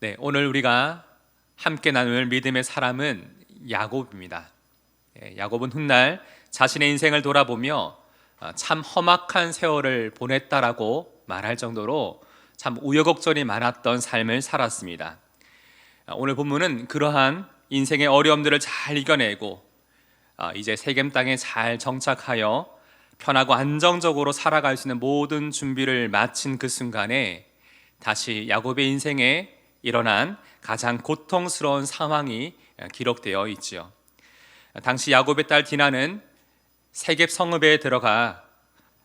네, 오늘 우리가 함께 나눌 믿음의 사람은 야곱입니다. 야곱은 훗날 자신의 인생을 돌아보며 참 험악한 세월을 보냈다라고 말할 정도로 참 우여곡절이 많았던 삶을 살았습니다. 오늘 본문은 그러한 인생의 어려움들을 잘 이겨내고 이제 세겜 땅에 잘 정착하여 편하고 안정적으로 살아갈 수 있는 모든 준비를 마친 그 순간에 다시 야곱의 인생에 일어난 가장 고통스러운 상황이 기록되어 있지요. 당시 야곱의 딸 디나는 세겜 성읍에 들어가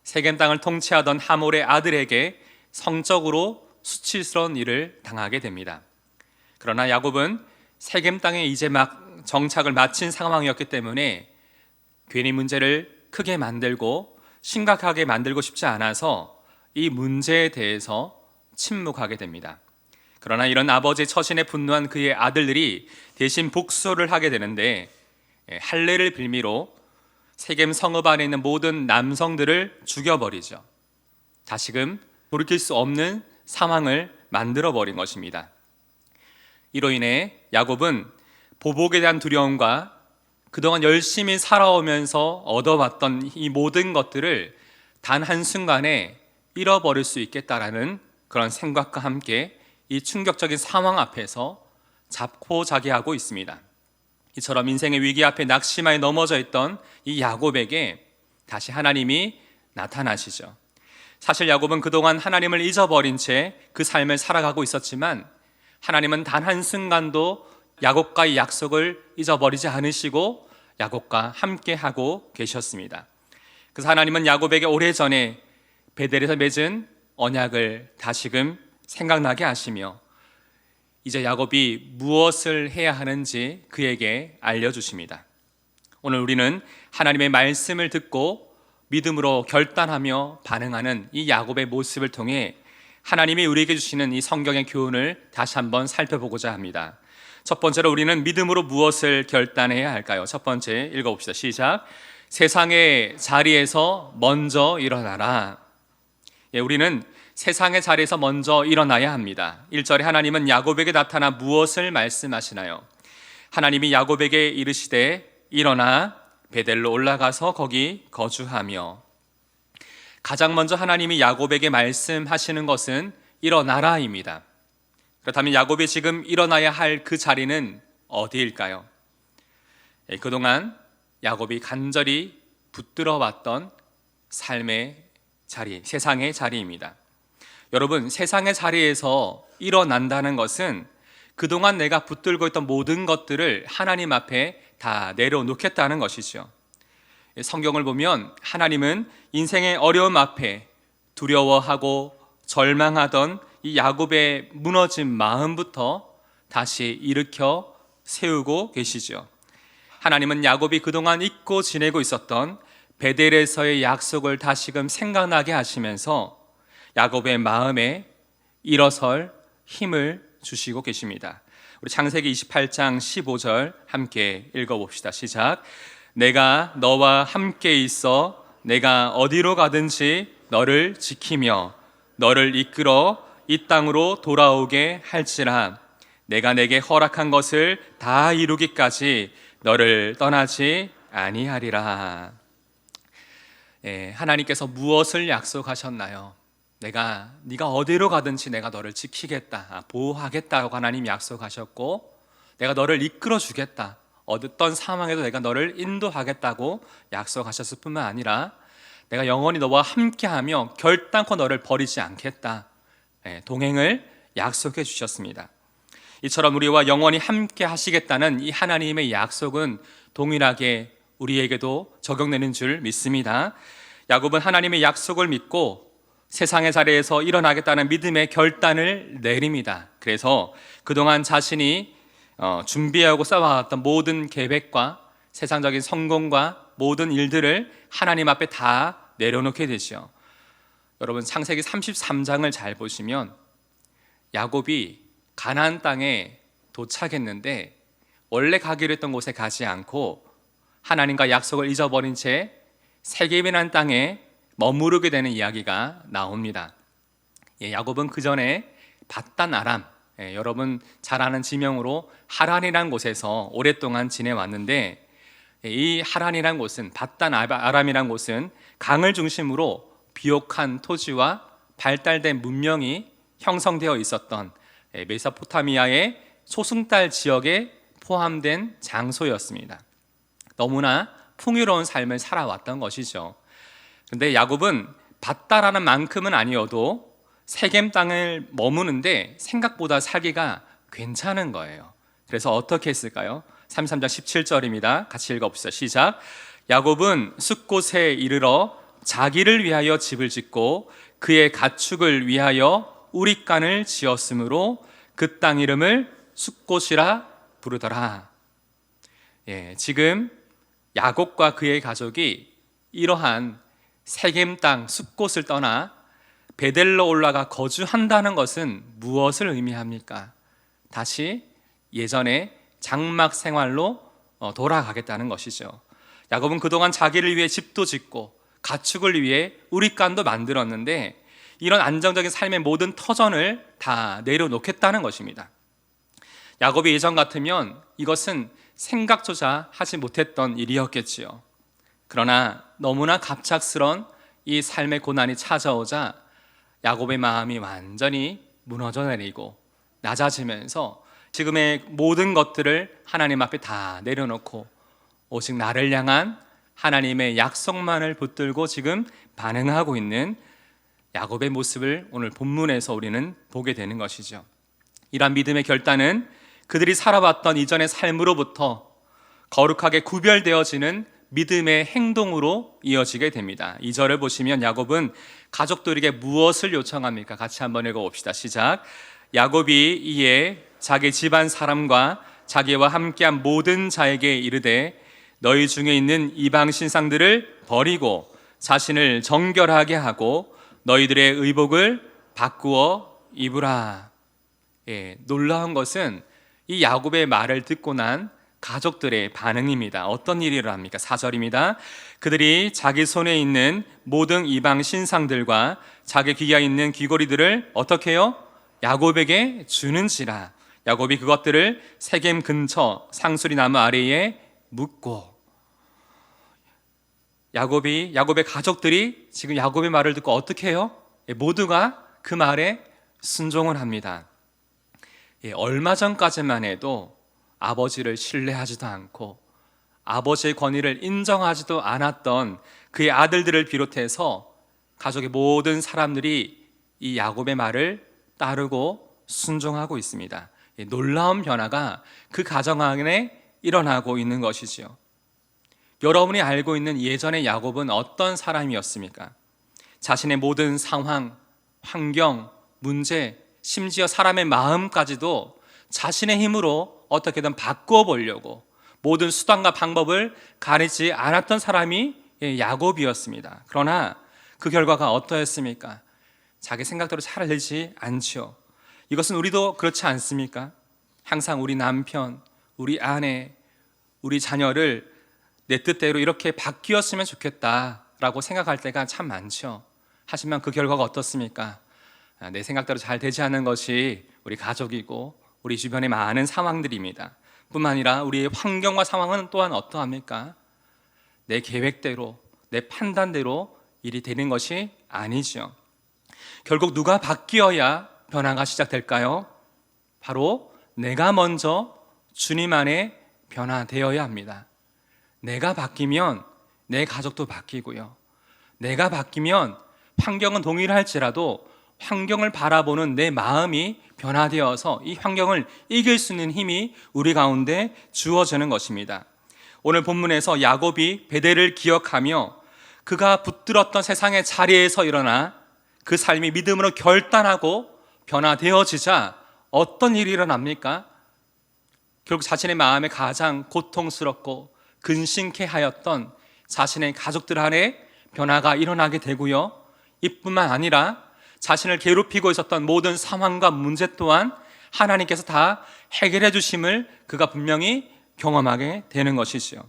세겜 땅을 통치하던 하몰의 아들에게 성적으로 수치스러운 일을 당하게 됩니다. 그러나 야곱은 세겜 땅에 이제 막 정착을 마친 상황이었기 때문에 괜히 문제를 크게 만들고 심각하게 만들고 싶지 않아서 이 문제에 대해서 침묵하게 됩니다. 그러나 이런 아버지의 처신에 분노한 그의 아들들이 대신 복수를 하게 되는데 할례를 빌미로 세겜 성읍 안에 있는 모든 남성들을 죽여버리죠. 다시금 돌이킬 수 없는 상황을 만들어버린 것입니다. 이로 인해 야곱은 보복에 대한 두려움과 그동안 열심히 살아오면서 얻어왔던 이 모든 것들을 단 한순간에 잃어버릴 수 있겠다라는 그런 생각과 함께 이 충격적인 상황 앞에서 자포자기하고 있습니다. 이처럼 인생의 위기 앞에 낙심하에 넘어져 있던 이 야곱에게 다시 하나님이 나타나시죠. 사실 야곱은 그동안 하나님을 잊어버린 채 그 삶을 살아가고 있었지만 하나님은 단 한순간도 야곱과의 약속을 잊어버리지 않으시고 야곱과 함께하고 계셨습니다. 그래서 하나님은 야곱에게 오래전에 베델에서 맺은 언약을 다시금 생각나게 하시며 이제 야곱이 무엇을 해야 하는지 그에게 알려주십니다. 오늘 우리는 하나님의 말씀을 듣고 믿음으로 결단하며 반응하는 이 야곱의 모습을 통해 하나님이 우리에게 주시는 이 성경의 교훈을 다시 한번 살펴보고자 합니다. 첫 번째로 우리는 믿음으로 무엇을 결단해야 할까요? 첫 번째 읽어봅시다. 시작. 세상의 자리에서 먼저 일어나라. 우리는 세상의 자리에서 먼저 일어나야 합니다. 1절에 하나님은 야곱에게 나타나 무엇을 말씀하시나요? 하나님이 야곱에게 이르시되 일어나 베델로 올라가서 거기 거주하며. 가장 먼저 하나님이 야곱에게 말씀하시는 것은 일어나라입니다. 그렇다면 야곱이 지금 일어나야 할 그 자리는 어디일까요? 그동안 야곱이 간절히 붙들어 왔던 삶의 자리, 세상의 자리입니다. 여러분, 세상의 자리에서 일어난다는 것은 그동안 내가 붙들고 있던 모든 것들을 하나님 앞에 다 내려놓겠다는 것이죠. 성경을 보면 하나님은 인생의 어려움 앞에 두려워하고 절망하던 이 야곱의 무너진 마음부터 다시 일으켜 세우고 계시죠. 하나님은 야곱이 그동안 잊고 지내고 있었던 베델에서의 약속을 다시금 생각나게 하시면서 야곱의 마음에 일어설 힘을 주시고 계십니다. 우리 창세기 28장 15절 함께 읽어봅시다. 시작. 내가 너와 함께 있어 내가 어디로 가든지 너를 지키며 너를 이끌어 이 땅으로 돌아오게 할지라. 내가 내게 허락한 것을 다 이루기까지 너를 떠나지 아니하리라. 하나님께서 무엇을 약속하셨나요? 네가 어디로 가든지 내가 너를 지키겠다, 보호하겠다고 하나님 약속하셨고, 내가 너를 이끌어 주겠다, 어떤 상황에도 내가 너를 인도하겠다고 약속하셨을 뿐만 아니라 내가 영원히 너와 함께하며 결단코 너를 버리지 않겠다, 동행을 약속해 주셨습니다. 이처럼 우리와 영원히 함께 하시겠다는 이 하나님의 약속은 동일하게 우리에게도 적용되는 줄 믿습니다. 야곱은 하나님의 약속을 믿고 세상의 자리에서 일어나겠다는 믿음의 결단을 내립니다. 그래서 그동안 자신이 준비하고 쌓아왔던 모든 계획과 세상적인 성공과 모든 일들을 하나님 앞에 다 내려놓게 되죠. 여러분, 창세기 33장을 잘 보시면 야곱이 가나안 땅에 도착했는데 원래 가기로 했던 곳에 가지 않고 하나님과 약속을 잊어버린 채 세겜이라는 땅에 머무르게 되는 이야기가 나옵니다. 야곱은 그 전에 밧단 아람, 여러분 잘 아는 지명으로 하란이라는 곳에서 오랫동안 지내왔는데, 이 하란이라는 곳은 바단 아람이라는 곳은 강을 중심으로 비옥한 토지와 발달된 문명이 형성되어 있었던 메소포타미아의 소승달 지역에 포함된 장소였습니다. 너무나 풍요로운 삶을 살아왔던 것이죠. 그런데 야곱은 밧다라는 만큼은 아니어도 세겜 땅을 머무는데 생각보다 살기가 괜찮은 거예요. 그래서 어떻게 했을까요? 33장 17절입니다. 같이 읽어봅시다. 시작. 야곱은 숫곳에 이르러 자기를 위하여 집을 짓고 그의 가축을 위하여 우릿간을 지었으므로 그 땅 이름을 숫곳이라 부르더라. 지금 야곱과 그의 가족이 이러한 세겜 땅 숫곳을 떠나 베델로 올라가 거주한다는 것은 무엇을 의미합니까? 다시 예전의 장막 생활로 돌아가겠다는 것이죠. 야곱은 그동안 자기를 위해 집도 짓고 가축을 위해 우릿간도 만들었는데 이런 안정적인 삶의 모든 터전을 다 내려놓겠다는 것입니다. 야곱이 예전 같으면 이것은 생각조차 하지 못했던 일이었겠지요. 그러나 너무나 갑작스런 이 삶의 고난이 찾아오자 야곱의 마음이 완전히 무너져 내리고 낮아지면서 지금의 모든 것들을 하나님 앞에 다 내려놓고 오직 나를 향한 하나님의 약속만을 붙들고 지금 반응하고 있는 야곱의 모습을 오늘 본문에서 우리는 보게 되는 것이죠. 이러한 믿음의 결단은 그들이 살아왔던 이전의 삶으로부터 거룩하게 구별되어지는 믿음의 행동으로 이어지게 됩니다. 2절을 보시면 야곱은 가족들에게 무엇을 요청합니까? 같이 한번 읽어봅시다. 시작. 야곱이 이에 자기 집안 사람과 자기와 함께한 모든 자에게 이르되 너희 중에 있는 이방 신상들을 버리고 자신을 정결하게 하고 너희들의 의복을 바꾸어 입으라. 놀라운 것은 이 야곱의 말을 듣고 난 가족들의 반응입니다. 어떤 일을 합니까? 4절입니다. 그들이 자기 손에 있는 모든 이방 신상들과 자기 귀에 있는 귀고리들을 어떻게 해요? 야곱에게 주는지라. 야곱이 그것들을 세겜 근처 상수리 나무 아래에 묻고, 야곱의 가족들이 지금 야곱의 말을 듣고 어떻게 해요? 모두가 그 말에 순종을 합니다. 얼마 전까지만 해도 아버지를 신뢰하지도 않고 아버지의 권위를 인정하지도 않았던 그의 아들들을 비롯해서 가족의 모든 사람들이 이 야곱의 말을 따르고 순종하고 있습니다. 놀라운 변화가 그 가정 안에 일어나고 있는 것이지요. 여러분이 알고 있는 예전의 야곱은 어떤 사람이었습니까? 자신의 모든 상황, 환경, 문제, 심지어 사람의 마음까지도 자신의 힘으로 어떻게든 바꾸어 보려고 모든 수단과 방법을 가리지 않았던 사람이 야곱이었습니다. 그러나 그 결과가 어떠했습니까? 자기 생각대로 잘 되지 않죠. 이것은 우리도 그렇지 않습니까? 항상 우리 남편, 우리 아내, 우리 자녀를 내 뜻대로 이렇게 바뀌었으면 좋겠다라고 생각할 때가 참 많죠. 하지만 그 결과가 어떻습니까? 내 생각대로 잘 되지 않는 것이 우리 가족이고 우리 주변의 많은 상황들입니다. 뿐만 아니라 우리의 환경과 상황은 또한 어떠합니까? 내 계획대로, 내 판단대로 일이 되는 것이 아니죠. 결국 누가 바뀌어야 변화가 시작될까요? 바로 내가 먼저 주님 안에 변화되어야 합니다. 내가 바뀌면 내 가족도 바뀌고요. 내가 바뀌면 환경은 동일할지라도 환경을 바라보는 내 마음이 변화되어서 이 환경을 이길 수 있는 힘이 우리 가운데 주어지는 것입니다. 오늘 본문에서 야곱이 베델을 기억하며 그가 붙들었던 세상의 자리에서 일어나 그 삶이 믿음으로 결단하고 변화되어지자 어떤 일이 일어납니까? 결국 자신의 마음에 가장 고통스럽고 근심케 하였던 자신의 가족들 안에 변화가 일어나게 되고요. 이뿐만 아니라 자신을 괴롭히고 있었던 모든 상황과 문제 또한 하나님께서 다 해결해 주심을 그가 분명히 경험하게 되는 것이죠.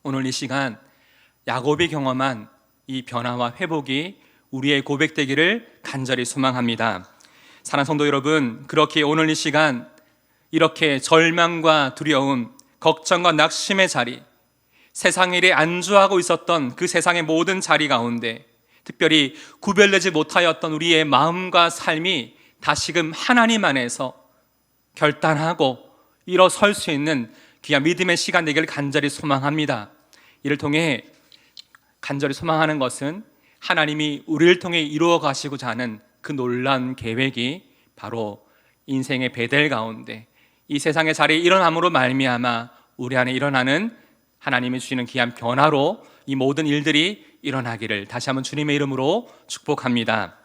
오늘 이 시간 야곱이 경험한 이 변화와 회복이 우리의 고백되기를 간절히 소망합니다. 사랑하는 성도 여러분, 그렇게 오늘 이 시간 이렇게 절망과 두려움, 걱정과 낙심의 자리, 세상 일에 안주하고 있었던 그 세상의 모든 자리 가운데 특별히 구별되지 못하였던 우리의 마음과 삶이 다시금 하나님 안에서 결단하고 일어설 수 있는 귀한 믿음의 시간 되기를 간절히 소망합니다. 이를 통해 간절히 소망하는 것은 하나님이 우리를 통해 이루어 가시고자 하는 그 놀라운 계획이 바로 인생의 베델 가운데 이 세상의 자리에 일어남으로 말미암아 우리 안에 일어나는 하나님이 주시는 귀한 변화로 이 모든 일들이 일어나기를 다시 한번 주님의 이름으로 축복합니다.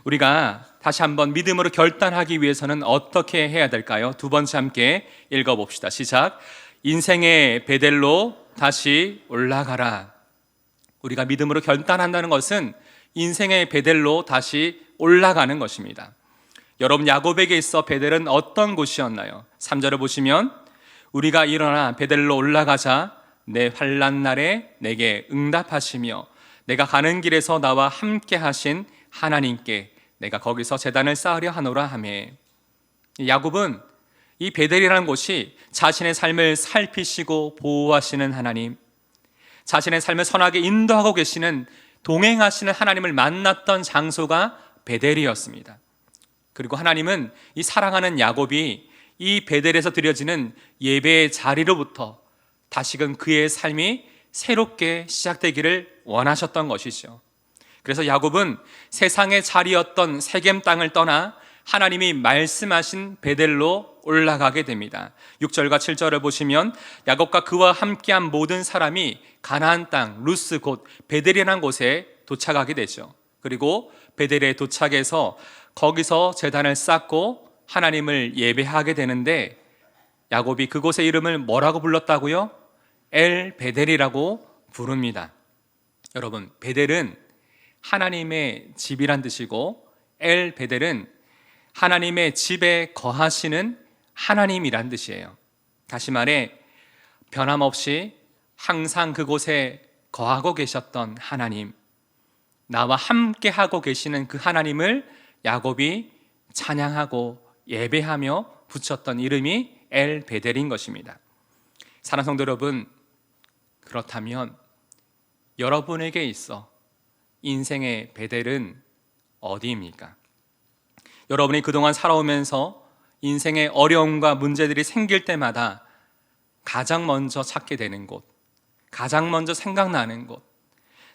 우리가 다시 한번 믿음으로 결단하기 위해서는 어떻게 해야 될까요? 두 번째 함께 읽어봅시다. 시작. 인생의 베델로 다시 올라가라. 우리가 믿음으로 결단한다는 것은 인생의 베델로 다시 올라가는 것입니다. 여러분, 야곱에게 있어 베델은 어떤 곳이었나요? 3절을 보시면 우리가 일어나 베델로 올라가자 내 환난 날에 내게 응답하시며 내가 가는 길에서 나와 함께 하신 하나님께 내가 거기서 제단을 쌓으려 하노라 하매. 야곱은 이 베델이라는 곳이 자신의 삶을 살피시고 보호하시는 하나님, 자신의 삶을 선하게 인도하고 계시는 동행하시는 하나님을 만났던 장소가 베델이었습니다. 그리고 하나님은 이 사랑하는 야곱이 이 베델에서 드려지는 예배의 자리로부터 다시금 그의 삶이 새롭게 시작되기를 원하셨던 것이죠. 그래서 야곱은 세상의 자리였던 세겜 땅을 떠나 하나님이 말씀하신 베델로 올라가게 됩니다. 6절과 7절을 보시면 야곱과 그와 함께한 모든 사람이 가나안 땅 루스 곧 베델이라는 곳에 도착하게 되죠. 그리고 베델에 도착해서 거기서 제단을 쌓고 하나님을 예배하게 되는데 야곱이 그곳의 이름을 뭐라고 불렀다고요? 엘 베델이라고 부릅니다. 여러분, 베델은 하나님의 집이란 뜻이고 엘 베델은 하나님의 집에 거하시는 하나님이란 뜻이에요. 다시 말해 변함없이 항상 그곳에 거하고 계셨던 하나님, 나와 함께 하고 계시는 그 하나님을 야곱이 찬양하고 예배하며 붙였던 이름이 엘 베델인 것입니다. 사랑하는 성도 여러분, 그렇다면 여러분에게 있어 인생의 베델은 어디입니까? 여러분이 그동안 살아오면서 인생의 어려움과 문제들이 생길 때마다 가장 먼저 찾게 되는 곳, 가장 먼저 생각나는 곳,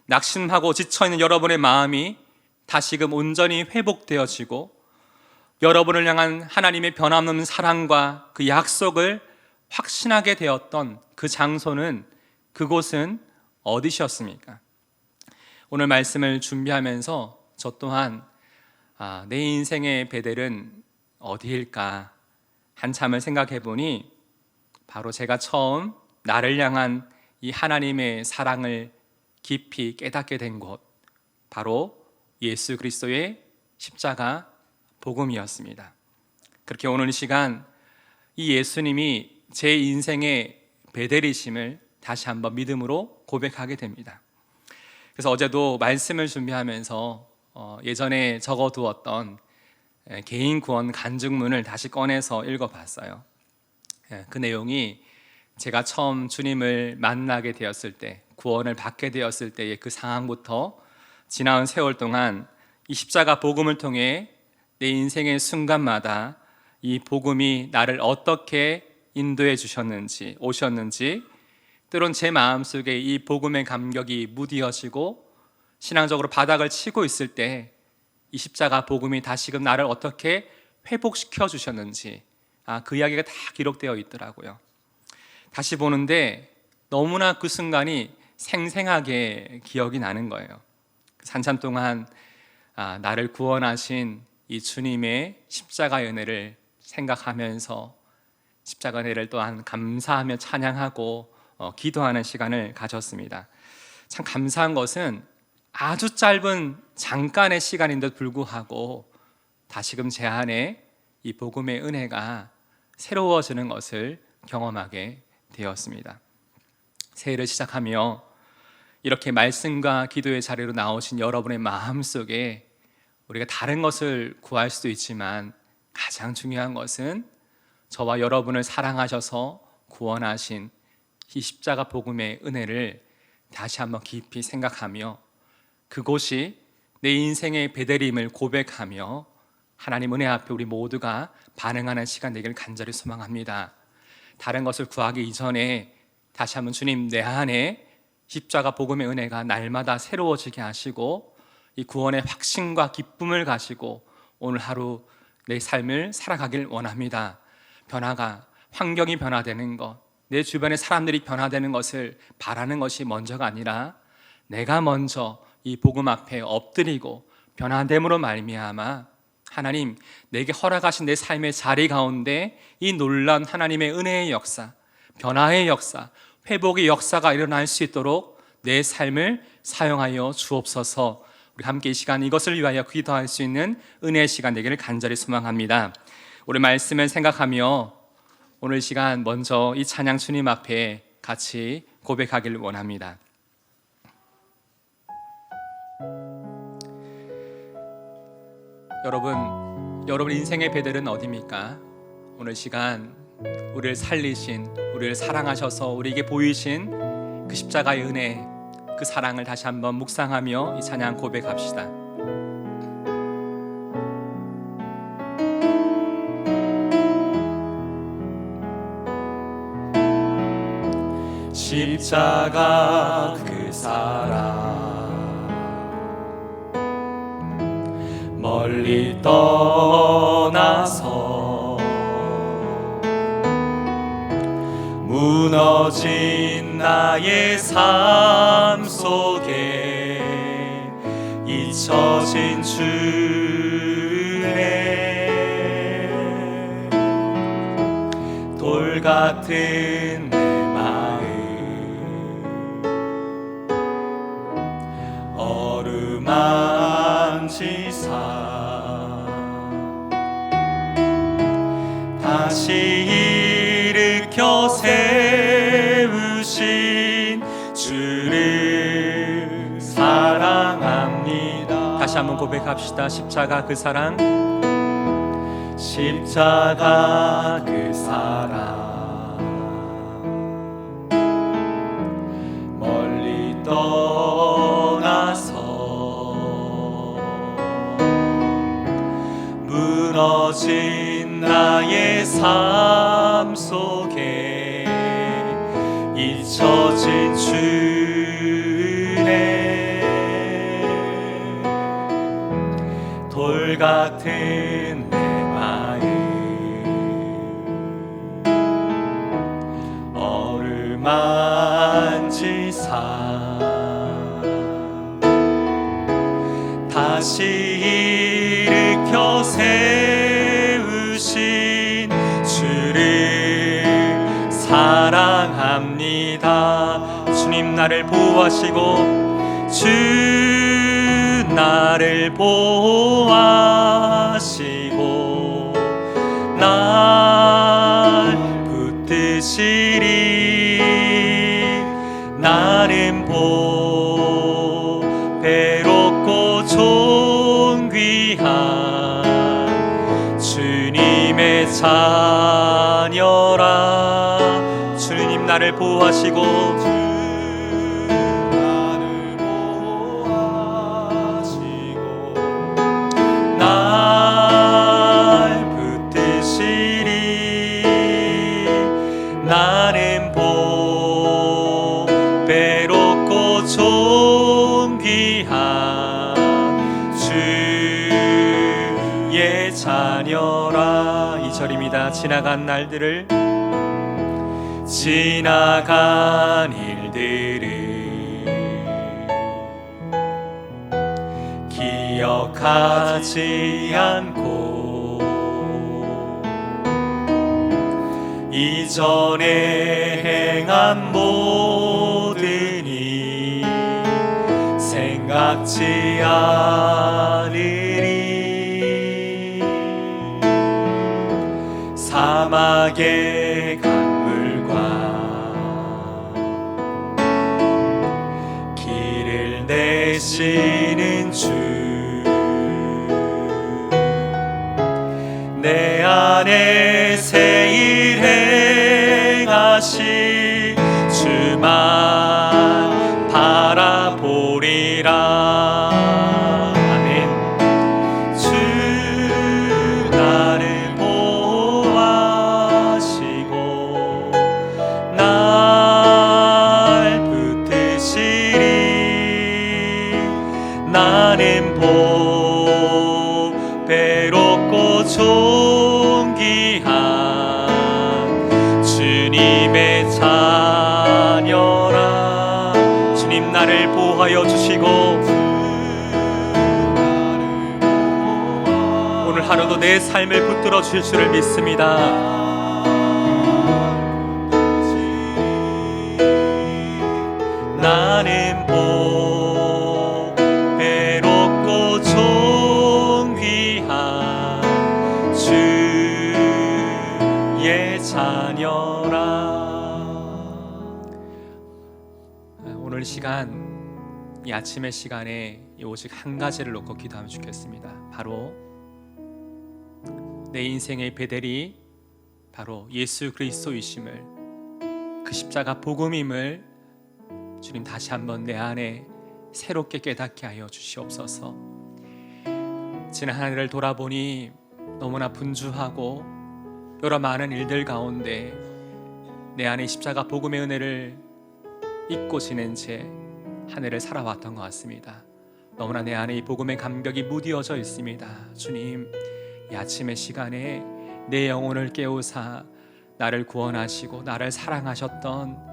낙심하고 지쳐있는 여러분의 마음이 다시금 온전히 회복되어지고 여러분을 향한 하나님의 변함없는 사랑과 그 약속을 확신하게 되었던 그 장소는, 그곳은 어디셨습니까? 오늘 말씀을 준비하면서 저 또한 내 인생의 베델은 어디일까 한참을 생각해 보니 바로 제가 처음 나를 향한 이 하나님의 사랑을 깊이 깨닫게 된 곳, 바로 예수 그리스도의 십자가 복음이었습니다. 그렇게 오늘 이 시간 이 예수님이 제 인생의 베델이심을 다시 한번 믿음으로 고백하게 됩니다. 그래서 어제도 말씀을 준비하면서 예전에 적어두었던 개인 구원 간증문을 다시 꺼내서 읽어봤어요. 그 내용이 제가 처음 주님을 만나게 되었을 때, 구원을 받게 되었을 때의 그 상황부터 지나온 세월 동안 이 십자가 복음을 통해 내 인생의 순간마다 이 복음이 나를 어떻게 인도해 주셨는지, 오셨는지, 때론 제 마음속에 이 복음의 감격이 무디어지고 신앙적으로 바닥을 치고 있을 때 이 십자가 복음이 다시금 나를 어떻게 회복시켜 주셨는지, 그 이야기가 다 기록되어 있더라고요. 다시 보는데 너무나 그 순간이 생생하게 기억이 나는 거예요. 한참 동안 나를 구원하신 이 주님의 십자가의 은혜를 생각하면서 십자가 은혜를 또한 감사하며 찬양하고 기도하는 시간을 가졌습니다. 참 감사한 것은 아주 짧은 잠깐의 시간인데도 불구하고 다시금 제 안에 이 복음의 은혜가 새로워지는 것을 경험하게 되었습니다. 새해를 시작하며 이렇게 말씀과 기도의 자리로 나오신 여러분의 마음속에 우리가 다른 것을 구할 수도 있지만 가장 중요한 것은 저와 여러분을 사랑하셔서 구원하신 이 십자가 복음의 은혜를 다시 한번 깊이 생각하며 그곳이 내 인생의 배대림을 고백하며 하나님 은혜 앞에 우리 모두가 반응하는 시간 되기를 간절히 소망합니다. 다른 것을 구하기 이전에 다시 한번 주님, 내 안에 십자가 복음의 은혜가 날마다 새로워지게 하시고 이 구원의 확신과 기쁨을 가지고 오늘 하루 내 삶을 살아가길 원합니다. 변화가, 환경이 변화되는 것, 내 주변의 사람들이 변화되는 것을 바라는 것이 먼저가 아니라 내가 먼저 이 복음 앞에 엎드리고 변화됨으로 말미암아 하나님, 내게 허락하신 내 삶의 자리 가운데 이 놀라운 하나님의 은혜의 역사, 변화의 역사, 회복의 역사가 일어날 수 있도록 내 삶을 사용하여 주옵소서. 우리 함께 이 시간 이것을 위하여 기도할 수 있는 은혜의 시간 되기를 간절히 소망합니다. 우리 말씀을 생각하며 오늘 시간 먼저 이 찬양 주님 앞에 같이 고백하기를 원합니다. 여러분 인생의 베델은 어디입니까? 오늘 시간 우리를 살리신, 우리를 사랑하셔서 우리에게 보이신 그 십자가의 은혜, 그 사랑을 다시 한번 묵상하며 이 찬양 고백합시다. 십자가 그 사랑 멀리 떠나서 무너진 나의 삶 속에 잊혀진 주의 돌 같은 내 마음 어루만지사 다시 일으켜 세우신 주를 사랑합니다. 다시 한번 고백합시다. 십자가 그 사랑, 십자가 그 사랑 멀리 떠나서 무너진 나의 삶 속에 잊혀진 주네 돌 같은 내 마음 어루만지사 다시 일으켜 세우신 주를 사랑합니다. 주님 나를 보호하시고 주 나를 보호하시고 날 붙드시리 나는 보배롭고 존귀한 주님의 자녀라. 주님 나를 보호하시고 나는 보배롭고 존귀한 주의 자녀라. 2절입니다. 지나간 날들을 지나간 일들을 기억하지 않고 이전에 행한 모든 일 생각지 않으리 사막의 강물과 길을 내시는 주 새 일 행하시 주만 바라보리라. 아멘. 주 나를 보호하시고 날 붙드시리. 나는 보배롭고 존귀한 주님의 자녀라. 주님 나를 보호하여 주시고 오늘 하루도 내 삶을 붙들어 주실 줄을 믿습니다. 나는 보배롭고 존귀한 주의 자녀라. 오늘 시간, 이 아침의 시간에 오직 한 가지를 놓고 기도하면 좋겠습니다. 바로 내 인생의 베델이 바로 예수 그리스도이심을, 그 십자가 복음임을 주님 다시 한번 내 안에 새롭게 깨닫게 하여 주시옵소서. 지난 한 해를 돌아보니 너무나 분주하고 여러 많은 일들 가운데 내 안에 십자가 복음의 은혜를 잊고 지낸 채 한 해를 살아왔던 것 같습니다. 너무나 내 안에 이 복음의 감격이 무디어져 있습니다. 주님, 이 아침의 시간에 내 영혼을 깨우사 나를 구원하시고 나를 사랑하셨던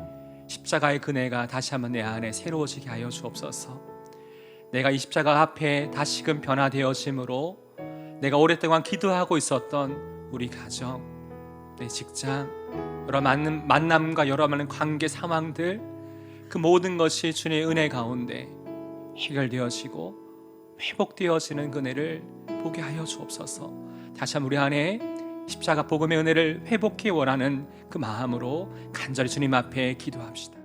십자가의 그네가 다시 한번 내 안에 새로워지게 하여 주옵소서. 내가 이 십자가 앞에 다시금 변화되어짐으로 내가 오랫동안 기도하고 있었던 우리 가정, 내 직장, 여러 많은 만남과 여러 많은 관계 상황들, 그 모든 것이 주님의 은혜 가운데 해결되어지고 회복되어지는 그네를 보게 하여 주옵소서. 다시 한번 우리 안에 십자가 복음의 은혜를 회복해 원하는 그 마음으로 간절히 주님 앞에 기도합시다.